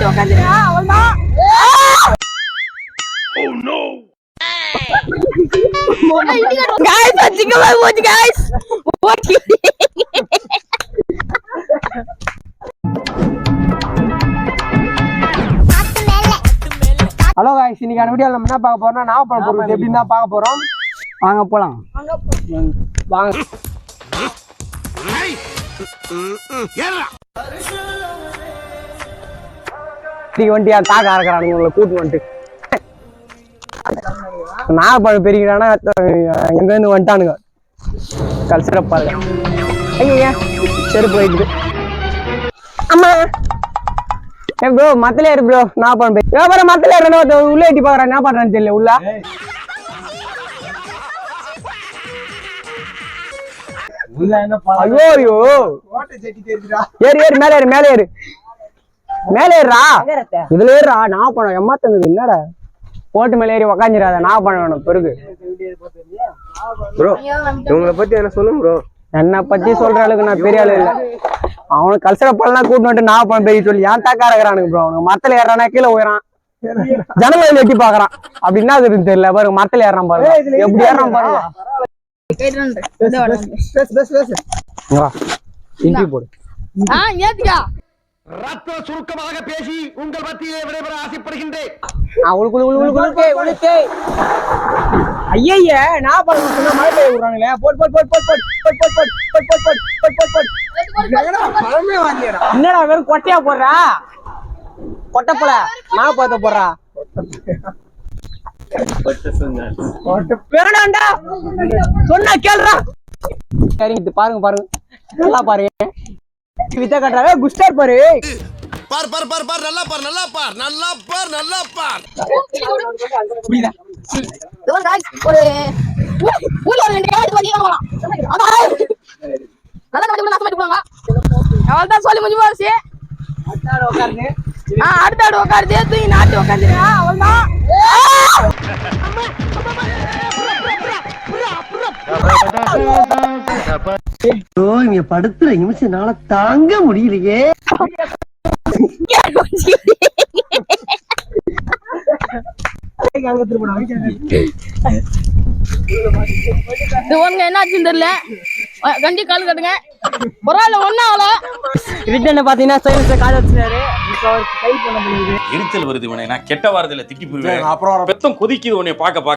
நாட்டு உட்காந்துருங்க அவ்வளவுதான். Guys, வச்சுக்கவே போச்சு guys. ஹலோ गाइस, இன்னைக்கான வீடியோல நம்ம என்ன பார்க்க போறோம்னா நாவப்பழம் பொறுத்து எப்படின்னு தான் பார்க்க போறோம். வாங்க போலாம். வாங்க. வண்டியா தாக்க ஆரக்கிறானுங்க உங்களை கூட்டு வந்துட்டு. நாகப்பழம் பெருகிறானா எங்க இருந்து வந்துட்டானுங்க கல்சிரப்பால். ஐயா செருப்பு போயிட்டு அம்மா ப்ரோ மத்தல ஏறு ப்ரோ. நாகப்பழம் பெரிய வியாபாரம் மத்தல ஏறு உள்ள ஏற்றி பாக்குறேன். என்ன பண்றான்னு தெரியல உள்ள. ஐயோ ஐயோ ஏறு ஏறு மேல ஏறு மேல ஏறு மேல ஏறுறா. இதுல ஏறுறா. நாகப்பழம் எம்மா தந்தது என்னடா போட்டு மேல ஏறி உக்காஞ்சிடாத. நாகப்பழம் வேணும் பெருகு. ப்ரோ இவங்களை பத்தி என்ன சொல்லுங்க ப்ரோ. என்னை பத்தி சொல்ற அளவுக்கு நான் பெரிய ஆளு இல்ல. அவனுக்கு கல்சரப்பழம் கூட்டு வந்துட்டு நாகப்பழம் பெரிய சொல்லி ஏன் தாக்க இருக்கிறானுங்க ப்ரோ. அவனுக்கு மரத்துல ஏறானா கீழே உயரான். ஜனங்களை எட்டி பாக்குறான். அப்படின்னா அது தெரியல பாருங்க. மரத்துல ஏறான் பாருங்க. எப்படி ஏறான் பாருங்க. போடு ரத்த சுருக்கமாக பேசி உங்கள் மத்தியிலே விடைபெற ஆசைப்படுகின்றேன். ஐயா நான் பண்ண மழை பெய்ய விடுறாங்களே. என்னடா வெறும் கொட்டையா போடுறா. கொட்டை போல நான் பார்த்த போடுறா. வேணாண்டா சொன்னா கேள்றா. சரிங்க பாருங்க பாருங்க நல்லா பாருங்க. வித்த கட்டுறாவே குஸ்டார் பாரு. பார் பார் பார் பார் நல்லா பார் நல்லா பார் நல்லா பார் நல்லா பார். புரியுதா ஒரு ஊர்ல ஒரு ரெண்டு காய் வடியாமா நல்லா நம்ம நாசமா போவாங்க. அவள்தான் சொல்லி முடிஞ்சு போச்சு. அடுத்தாடு உட்காருங்க. அடுத்தாடு உட்காருது. தூக்கி நாட்டு உட்காந்துருங்க அவள்தான். இங்க படுத்துற நிமிஷம்னால தாங்க முடியலையே. என்னாச்சுன்னு தெரியல. கண்டி கால் கட்டுங்க. பரவாயில்ல ஒன்னும் ஆகல. ரிட்டர்ன் பாத்தீங்கன்னா கால் வச்சுனாரு. எரிச்சல் வருது. நான் கெட்ட வாரத்துல திட்டி போயிருவேன். அப்புறம் பெத்தம் கொதிக்குது உன்னை பார்க்க